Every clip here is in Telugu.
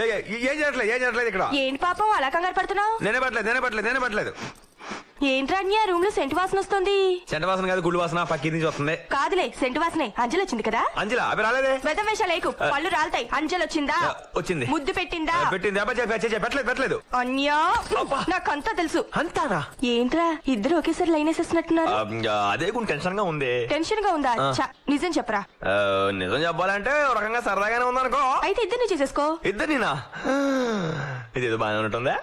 ఏం చేయట్లేదు ఇక్కడ. ఏంటి పాపం అలా కంగారు పడుతున్నావు? నేనే పట్టలేదు. ఏంట్రా రూమ్ లో సెంటు వాసన వస్తుంది. సెంటు వాసన కాదు, గుళ్ళు వాసన పక్కి నుంచి వస్తుంది. కాదులే, సెంటు వాసనే. అంజలి వచ్చింది కదా? అంజలి అవి రాలేదే. వెదవేషాలేకు, పళ్ళు రాలతాయి. అంజలి వచ్చిందా? వచ్చింది. ముద్దు పెట్టిందా? పెట్టలేదు. అన్యా, నాకంతా తెలుసు. అంతానా? ఏంట్రా ఇద్దరు ఒకేసారి లైన్ వేసేస్తున్నట్టున్నారు? అదే టెన్షన్ గా ఉంది. టెన్షన్ గా ఉందా? నిజం చెప్పరా. నిజం చెప్పాలంటే ఒక రకంగా సరదాగానే ఉందనుకో. అయితే ఇద్దరిని చేసేసుకో. ఇద్దరినా? ఇదేదో బాగానే ఉంటుందా?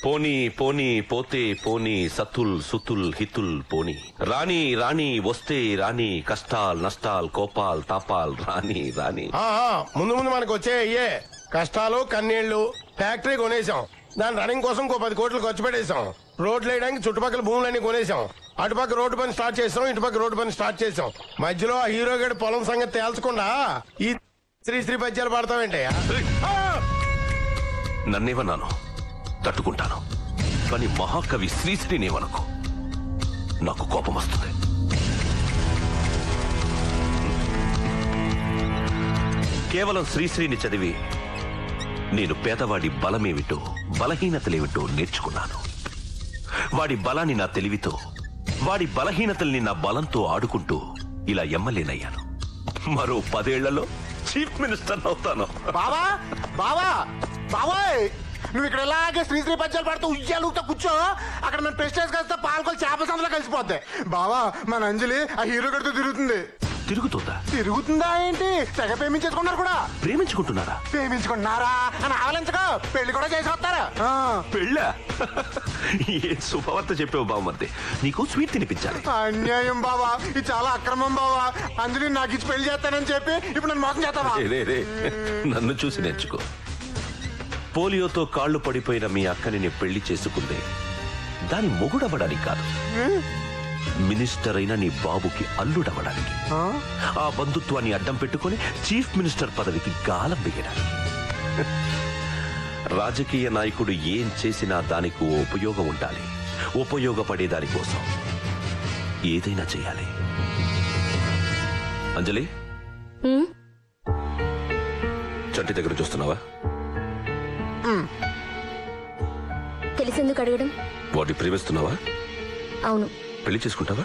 పోనీ పోనీ పోతే పోనీ సతుల్ సుతుల్ హితుల్ పోనీ రాణి రాణి వస్తే రాణి కష్టాల్ నష్టాల్ కోపాల్ తాపాల్ రాణి రాణి. ముందు మనకు వచ్చే అయ్యే కష్టాలు కన్నీళ్లు. ఫ్యాక్టరీ కొనేసాం, దాని రన్నింగ్ కోసం 10 కోట్లు ఖర్చు పెట్టేశాం. రోడ్లు వేయడానికి చుట్టుపక్కల భూములన్నీ కొనేసాం. అటుపక్క రోడ్డు పని స్టార్ట్ చేసాం, ఇటుపక్క రోడ్డు పని స్టార్ట్ చేసాం. మధ్యలో ఆ హీరో గడి పొలం సంగతి తేల్చకుండా ఈ శ్రీ పద్యాలు పాడతావేంటయ్యా? నన్నేమన్నాను తట్టుకుంటాను, కానీ మహాకవి శ్రీశ్రీనేమనుకో నాకు కోపం వస్తుంది. కేవలం శ్రీశ్రీని చదివి నేను పేదవాడి బలమేమిటో బలహీనతలేమిటో నేర్చుకున్నాను. వాడి బలాన్ని నా తెలివితో, వాడి బలహీనతల్ని నా బలంతో ఆడుకుంటూ ఇలా ఎమ్మెల్యేనయ్యాను. మరో 10 ఏళ్లలో చీఫ్ మినిస్టర్ అవుతాను. బావా బావా బావాయ్, నువ్వు ఇక్కడ ఎలాగే శ్రీ పద్యాలు పాడుతూ ఉయ్యాలుతో కూర్చో. అక్కడ మన ప్రెస్టేజ్ కలిస్తే పాల్గొని చేపల సందులో కలిసిపోద్ది. బావా, మన అంజలి ఆ హీరో గడితో తిరుగుతుందా ఏంటి? తెగ ప్రేమించేసుకున్నారు కూడా. ప్రేమించుకుంటున్నారా అని ఆవలించగా పెళ్లి కూడా చేసి వస్తారా? పెళ్ళా? ఏ శుభవార్త చెప్పావు బావమర్ది, నీకు స్వీట్ తినిపించాలి. అన్యాయం బావా, ఇది చాలా అక్రమం బావా. అంజలి నాకు ఇచ్చి పెళ్లి చేస్తానని చెప్పి ఇప్పుడు నన్ను మోసం చేస్తావా? నన్ను చూసి నేర్చుకో. పోలియోతో కాళ్లు పడిపోయిన మీ అక్కని నేను పెళ్లి చేసుకుందే దాని మొగుడవడానికి కాదు, మినిస్టర్ అయిన నీ బాబుకి అల్లుడవడానికి. ఆ బంధుత్వాన్ని అడ్డం పెట్టుకుని చీఫ్ మినిస్టర్ పదవికి గాలం వేయడానికి. రాజకీయ నాయకుడు ఏం చేసినా దానికి ఉపయోగం ఉండాలి. ఉపయోగపడే దానికోసం ఏదైనా చేయాలి. అంజలి, చంటి దగ్గర చూస్తున్నావా? తెలిసేందుకు అడగడం? వాడిని ప్రేమిస్తున్నావా? అవును. పెళ్లి చేసుకుంటావా?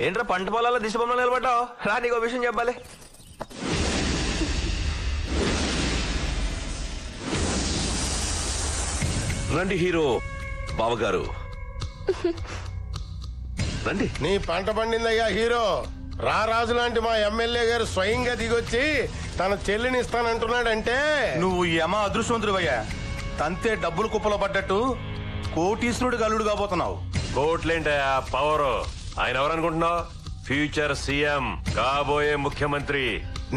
ఏంట్రా పంట పొలాల్లో దిశ బొమ్మలు నిలబడ్డావు? రా, నీకు విషయం చెప్పాలి. రండి హీరో బావగారు, రండి. నీ పంట పండిందయ్యా హీరో. రారాజు లాంటి మా ఎమ్మెల్యే గారు స్వయంగా దిగొచ్చి తన చెల్లిని ఇస్తానంటున్నాడంటే నువ్వు యమ అదృష్టవంతుడివయ్యా. తంతే డబ్బులు కుప్పలో పడ్డట్టు కోటీశ్వరుడు గల్లుడు కాబోతున్నావు. కోట్లేంటయా పవర్. ఆయన ఎవరనుకుంటున్నావు? ఫ్యూచర్ సీఎం, కాబోయే ముఖ్యమంత్రి.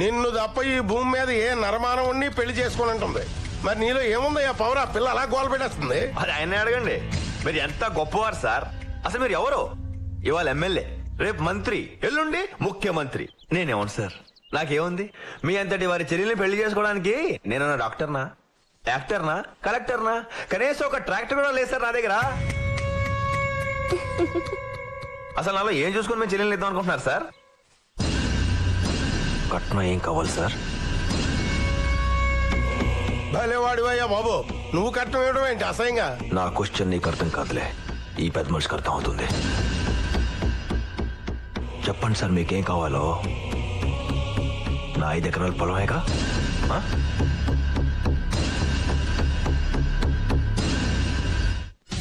నిన్ను తప్ప ఈ భూమి మీద ఏ నరమానవుణ్ణి పెళ్లి చేసుకోనంటుంది. మరి నీలో ఏముందయ్యా పవర్? ఆ పిల్ల అలా గోల పెట్టేస్తుంది. అది ఆయన అడగండి. మీరు ఎంత గొప్పవారు సార్. అసలు మీరు ఎవరు? ఇవాళ ఎమ్మెల్యే, రేపు మంత్రి, ఎల్లుండి ముఖ్యమంత్రి. నేనేమను సార్? నాకేముంది? మీ అంతటి వారి చెల్లెల్ని పెళ్లి చేసుకోవడానికి నేనన్నా డాక్టర్నా, యాక్టర్నా, కలెక్టర్నా? కనీసం ఒక ట్రాక్టర్ కూడా లేదు సార్ నా దగ్గర. అసలు నాలో ఏం చూసుకుని మేము చెల్లెల్ని ఇద్దాం అనుకుంటున్నారు సార్? కట్నం ఏం కావాలి సార్? భలేవాడివయ్యా బాబు, నువ్వు కట్నం ఇవ్వడం ఏంటి అసహ్యంగా? నా క్వశ్చన్ నీకు అర్థం కాదులే, ఈ పెద్ద మనిషికి అర్థం అవుతుంది. చెప్పండి సార్, మీకేం కావాలో? నా 5 ఎకరాల పొలమేగా.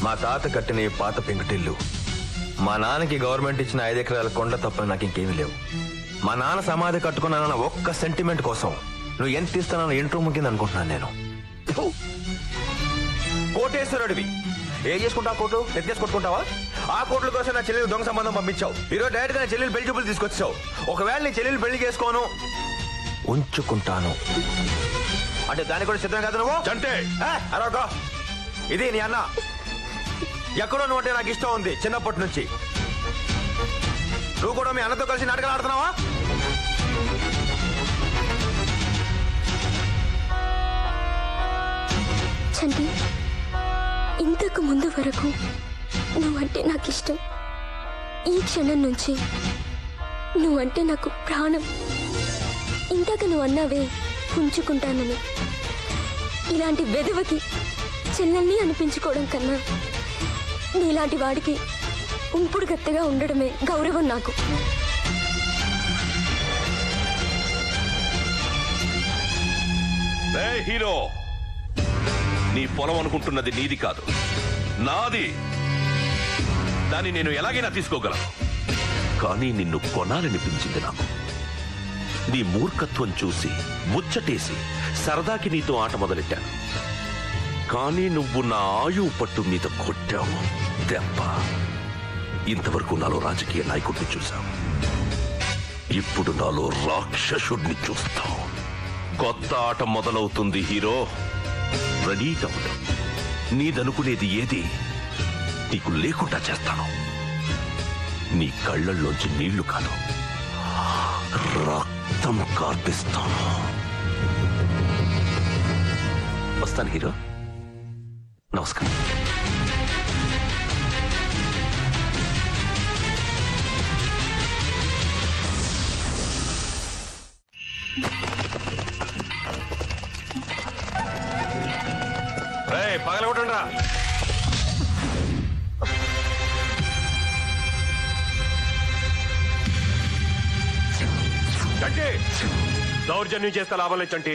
మా తాత కట్టిన ఈ పాత పెంకుటిల్లు, మా నాన్నకి గవర్నమెంట్ ఇచ్చిన 5 ఎకరాల కొండ తప్ప నాకు ఇంకేమీ లేవు. మా నాన్న సమాధి కట్టుకున్నానన్న ఒక్క సెంటిమెంట్ కోసం నువ్వు ఎంత ఇస్తానన్న ఇంట్రో ముగింది అనుకుంటున్నాను నేను. కోటేశ్వరుడివి, ఏం చేసుకుంటావు? కోట్లు ఎత్తేసి కొట్టుకుంటావా? ఆ కోట్ల కోసం నా చెల్లెలు దొంగ సంబంధం పంపించావు. ఈరోజు డైరెక్ట్ గా నా చెల్లెలు పెళ్లి చూపులు తీసుకొచ్చావు. ఒకవేళ నీ చెల్లెలు పెళ్లి చేసుకోను, ఉంచుకుంటాను అంటే దానికి కూడా సిద్ధం కాదు నువ్వు? చంటే అరవక. ఇది నీ అన్న. ఎక్కడో నువ్వు అంటే నాకు ఇష్టం ఉంది చిన్నప్పటి నుంచి. నువ్వు కూడా మీ అన్నతో కలిసి నాటకాలు ఆడుతున్నావా? చంటి, ఇంతకు ముందు వరకు నువ్వంటే నాకు ఇష్టం. ఈ క్షణం నుంచి నువ్వంటే నాకు ప్రాణం. ఇంతకు నువ్వు అన్నావే ఉంచుకుంటానని. ఇలాంటి వెధవకి చెల్లెల్ని అనిపించుకోవడం కన్నా నీలాంటి వాడికి ఉంపుడు గత్తెగా ఉండడమే గౌరవం నాకు. హీరో, నీ పొలం అనుకుంటున్నది నీది కాదు, నాది. దాన్ని నేను ఎలాగైనా తీసుకోగలను. కానీ నిన్ను కొనాలనిపించింది నాకు. నీ మూర్ఖత్వం చూసి ముచ్చటేసి సరదాకి నీతో ఆట మొదలెట్టాను. కానీ నువ్వు నా ఆయువు పట్టు మీద కొట్టావు దెబ్బ. ఇంతవరకు నాలో రాజకీయ నాయకుడిని చూశావు, ఇప్పుడు నాలో రాక్షసుడిని చూస్తావు. కొత్త ఆట మొదలవుతుంది హీరో, రెడీగా ఉండు. నీదనుకునేది ఏది నీకు లేకుండా చేస్తాను. నీ కళ్ళల్లోంచి నీళ్లు కాదు, రక్తం కార్పిస్తాను. వస్తాను హీరో, నమస్కారం. పగలగొట్టండిరా. చంటి, దౌర్జన్యం చేస్తే లాభం లేదు చంటి.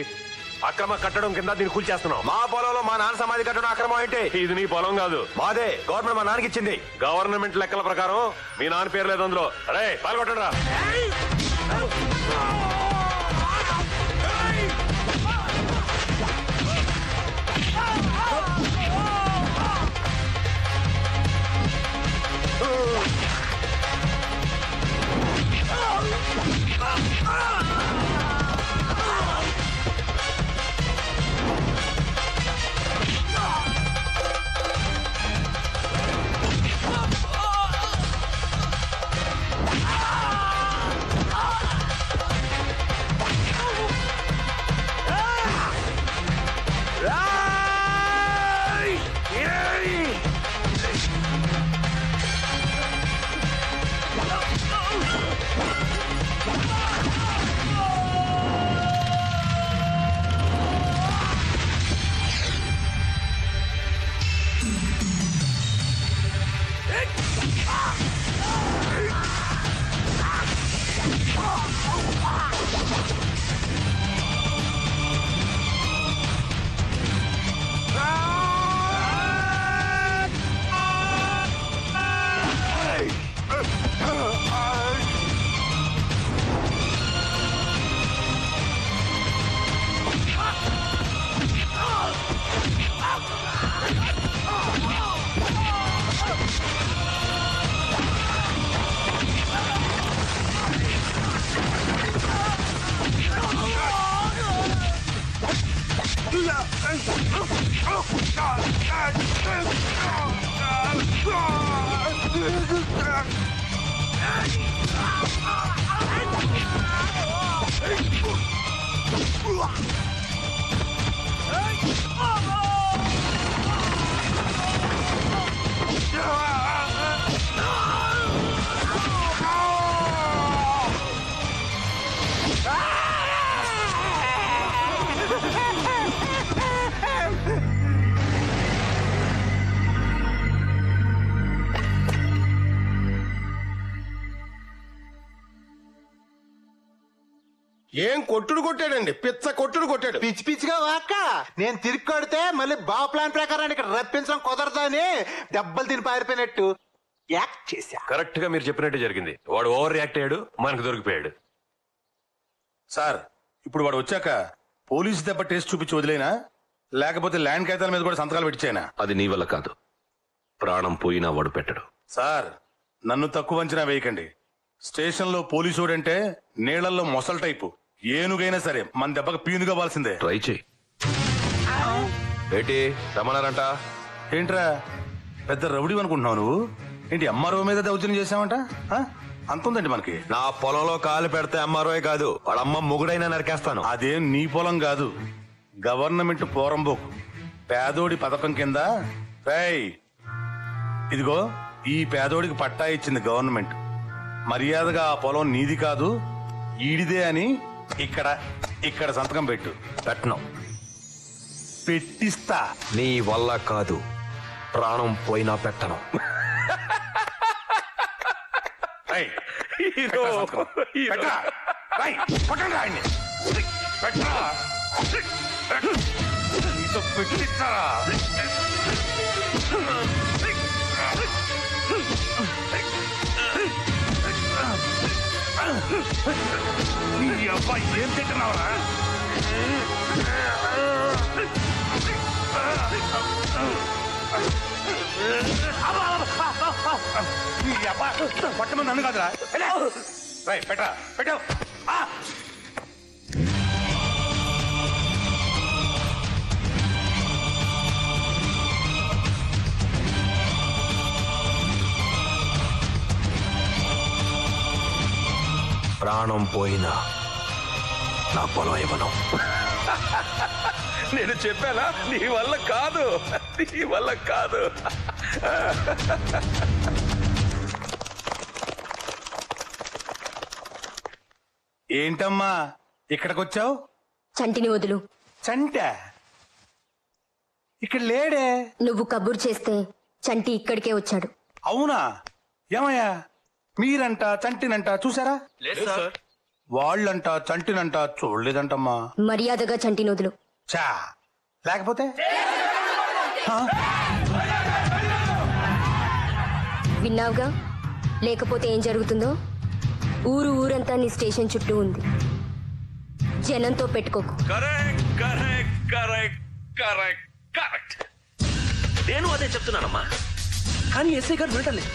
అక్రమ కట్టడం కింద దీన్ని కూల్చేస్తున్నాం. మా పొలంలో మా నాన్న సమాధి కట్టడం అక్రమం ఏంటి? ఇది నీ పొలం కాదు, మాదే. గవర్నమెంట్ మా నాన్నకి ఇచ్చింది. గవర్నమెంట్ లెక్కల ప్రకారం మీ నాన్న పేరు లేదు అందులో. అరే పాల్గొట్టండిరా. ఏం కొట్టుడు కొట్టాడండి, పిచ్చ కొట్టుడు కొట్టాడు. పిచ్చి పిచ్చిగా వాక్క నేను తిరిగి కొడితే మళ్ళీ బా ప్లాన్ ప్రకారం ఇక్కడ రప్పించడం కుదరదని దెబ్బలు తిని పారిపోయినట్టు యాక్ట్ చేశా. కరెక్ట్ గా మీరు చెప్పినట్టు జరిగింది. వాడు ఓవర్ రియాక్ట్ అయ్యాడు, మనకు దొరికిపోయాడు. సార్ ఇప్పుడు వాడు వచ్చాక పోలీసు దెబ్బ టేస్ట్ చూపించి వదిలేనా, లేకపోతే ల్యాండ్ కాగితాల మీద కూడా సంతకాలు పెట్టించానా? అది నీ వల్ల కాదు, ప్రాణం పోయినా వాడు పెట్టడు. సార్ నన్ను తక్కువ అంచనా వేయకండి. స్టేషన్ లో పోలీసుడంటే నీళ్లలో మొసల్ టైపు. ఏనుగైనా సరే మన దెబ్బకు పీనుగా వాల్సిందే. ట్రై చేయి. ఏంటి రమణారంట? ఏంట్రా పెద్ద రౌడీ అనుకుంటున్నావు నువ్వు? ఏంటి ఎంఆర్ఓ మీద దౌర్జన్యం చేసావంట? అంతుందండి మనకి. నా పొలంలో కాలు పెడితే అమ్మారోయ్ కాదు, వాడమ్మ మొగుడైనా నరికేస్తాను. అదేం నీ పొలం కాదు, గవర్నమెంట్ పోరంబోకు. పేదోడి పథకం కింద రేయ్, ఇదిగో ఈ పేదోడికి పట్టా ఇచ్చింది గవర్నమెంట్. మర్యాదగా ఆ పొలం నీది కాదు ఈడిదే అని ఇక్కడ సంతకం పెట్టు. పెట్టను. పెట్టిస్తా. నీ వల్ల కాదు, ప్రాణం పోయినా పెట్టను. రేయ్, పెట్టరా సంతకం. పెట్టరా. రేయ్, పట్టండి ఆయన్ని. పెట్టరా. నీతో పెట్టిస్తారా? నీ అబ్బాయి ఏం తింటున్నావురా? నీ అబ్బాయి పట్టమని నన్ను కాదురా. పెట్టరా పెట్టావు. ప్రాణం పోయినా నా పొలం ఇవ్వను. నేను చెప్పానా నీ వల్ల కాదు, నీ వల్ల కాదు. ఏంటమ్మా ఇక్కడికొచ్చావు? చంటిని వదులు. చంట ఇక్కడ లేడే. నువ్వు కబురు చేస్తే చంటి ఇక్కడికే వచ్చాడు. అవునా? ఏమయ్యా, మీరంట చంటినంట చూసారా? వాళ్ళంట చంటినంట చూడలేదంటమ్మా. మర్యాదగా చంటిని వదులు. చా లేకపోతే విన్నావుగా, లేకపోతే ఏం జరుగుతుందో? ఊరంతా నీ స్టేషన్ చుట్టూ ఉంది. జనంతో పెట్టుకోకు. Correct correct correct correct correct. నేను అదే చెప్తున్నానమ్మా, కానీ ఎస్ఐ గారు వినటలేదు.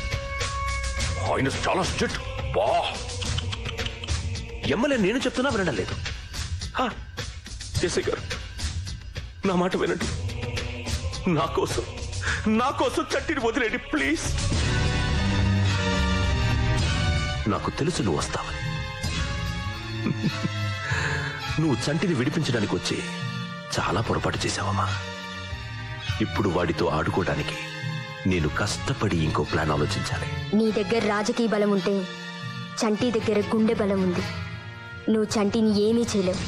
ఆయన చాలా స్ట్రిక్ట్. బా, ఎమ్మెల్యే నేను చెప్తున్నా వినడం లేదు. ఎస్ఐ గారు నా మాట వినండి. నా కోసం చట్టిని వదిలేండి ప్లీజ్. నాకు తెలుసు నువ్వు వస్తావని. నువ్వు చంటిని విడిపించడానికి వచ్చి చాలా పొరపాటు చేశావమ్మా. ఇప్పుడు వాడితో ఆడుకోవడానికి నేను కష్టపడి ఇంకో ప్లాన్ ఆలోచించాలి. నీ దగ్గర రాజకీయ బలం ఉంటే చంటి దగ్గర గుండె బలం ఉంది. నువ్వు చంటిని ఏమీ చేయలేవు.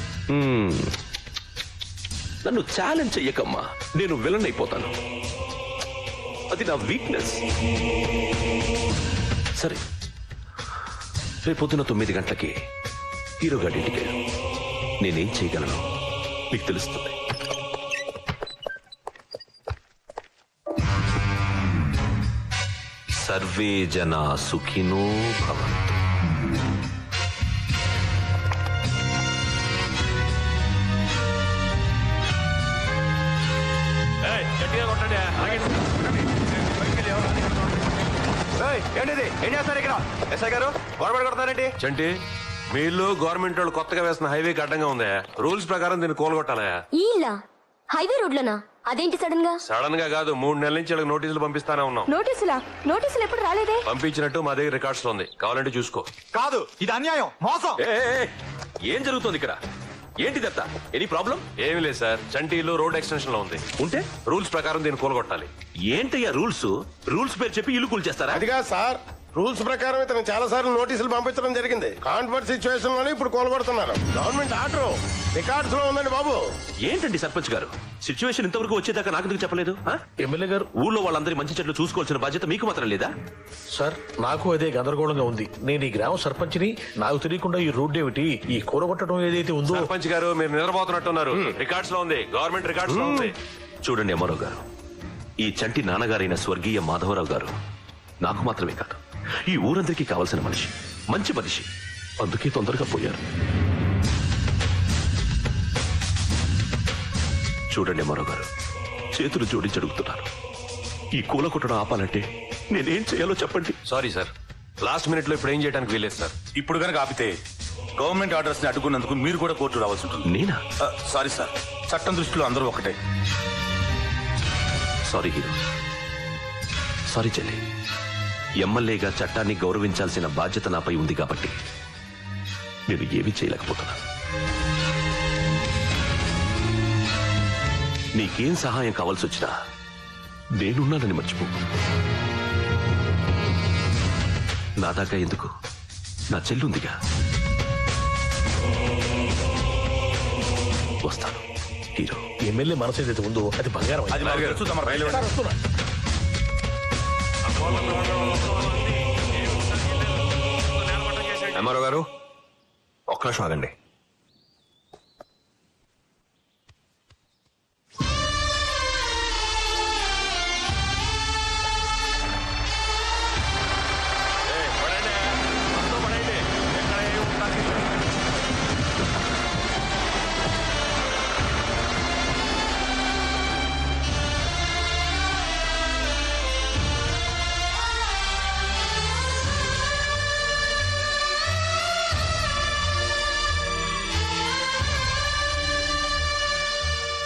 నన్ను ఛాలెంజ్ చెయ్యకమ్మా, నేను విలన్ అయిపోతాను. అది నా వీక్నెస్. సరే, రేపొద్దున 9 గంటలకి హీరో గారి ఇంటికి వెళ్ళు. నేనేం చేయగలను నీకు తెలుస్తుంది. సర్వే జనా సుఖినో భవంతు. ఏంటిది? ఏం చేస్తారు ఇక్కడ? ఎస్ఐ గారు గొడవ కొడతారేంటి? చంటి, మీ ఇల్లు గవర్నమెంట్ వాళ్ళు కొత్తగా వేసిన హైవేకి అడ్డంగా ఉందా? రూల్స్ ప్రకారం దీన్ని కోలుగొట్టాలా? ఇలా హైవే రోడ్లనా? అదేంటి సడన్ గా? సడన్ గా కాదు, 3 నెలల నుంచి వాళ్ళకి నోటీసులు పంపిస్తానే ఉన్నాం. నోటీసులు ఎప్పుడు రాలేదే? పంపించినట్టు మా దగ్గర రికార్డ్స్ ఉంది, కావాలంటే చూసుకో. కాదు, ఇది అన్యాయం, మోసం. ఏం జరుగుతుంది ఇక్కడ? ఏంటిదంతా? Any problem? ఏమీ లేదు సార్, చంటీలు రోడ్ ఎక్స్టెన్షన్ లో ఉంది. ఉంటే రూల్స్ ప్రకారం దీన్ని కోలుగొట్టాలి. ఏంటయ్యా రూల్స్? రూల్స్ పేరు చెప్పి ఇల్లు కూల్చేస్తారా? అదిగా సార్, రూల్స్ ప్రకారం ఇతను చాలా సార్లు నోటీసులు పంపించడం జరిగింది. కాన్ఫరెన్స్ సిచ్యువేషన్ లోనే ఇప్పుడు కోలుగొడుతున్నారు. గవర్నమెంట్ ఆర్డర్ రికార్డ్స్ లో ఉందండి బాబు. ఏంటండి సర్పంచ్ గారు, సిచ్యువేషన్ ఇంతవరకు వచ్చేదాకా నాకు ఎందుకు చెప్పలేదు? ఎమ్మెల్యే గారు, ఊళ్ళో వాళ్ళందరి మంచి చెట్లు చూసుకోవాల్సిన బాధ్యత మీకు మాత్రం లేదా? సార్ నాకు అదే గందరగోళంగా ఉంది. నేను ఈ గ్రామ సర్పంచ్ని, నాకు తెలియకుండా ఈ రోడ్డు ఏమిటి, ఈ కూరగొట్టడం ఏదైతే ఉందో. సర్పంచ్ గారు, మీరు నిద్రపోతున్నట్టున్నారు. రికార్డ్స్ లో ఉంది, గవర్నమెంట్ రికార్డ్స్ లో ఉంది. చూడండి అమ్మారావు గారు, ఈ చంటి నాన్నగారైన స్వర్గీయ మాధవరావు గారు నాకు మాత్రమే కాదు, ఈ ఊరందరికీ కావాల్సిన మనిషి, మంచి మనిషి. అందుకే తొందరగా పోయారు. చూడండి అమ్మారావు గారు, చేతులు జోడించి అడుగుతున్నారు. ఈ కూల కొట్టడం ఆపాలంటే నేనేం చేయాలో చెప్పండి. సారీ సార్, లాస్ట్ మినిట్ లో ఇప్పుడు ఏం చేయడానికి వీలేదు సార్. ఇప్పుడు కనుక ఆపితే గవర్నమెంట్ ఆర్డర్స్ ని అడ్డుకున్నందుకు మీరు కూడా కోర్టు రావాల్సి ఉంటుంది. నేనా? సారీ సార్, చట్టం దృష్టిలో అందరూ ఒకటే. సారీ హీరో, సారీ చెల్లి. ఎమ్మెల్యేగా చట్టాన్ని గౌరవించాల్సిన బాధ్యత నాపై ఉంది కాబట్టి నేను ఏమీ చేయలేకపోతున్నాను. నీకేం సహాయం కావాల్సి వచ్చినా నేనున్నానని మర్చిపో. నా దాకా ఎందుకు, నా చెల్లుందిగా. వస్తాను హీరో. ఎమ్మెల్యే మనసు ఏదైతే ఉందో అది బంగారం. అది మరి తెలుసు, తమరు బయలుదేరండి. సార్, వస్తున్నా. ఎంఆర్ఓ గారు ఒక్క నిమిషం ఆగండి.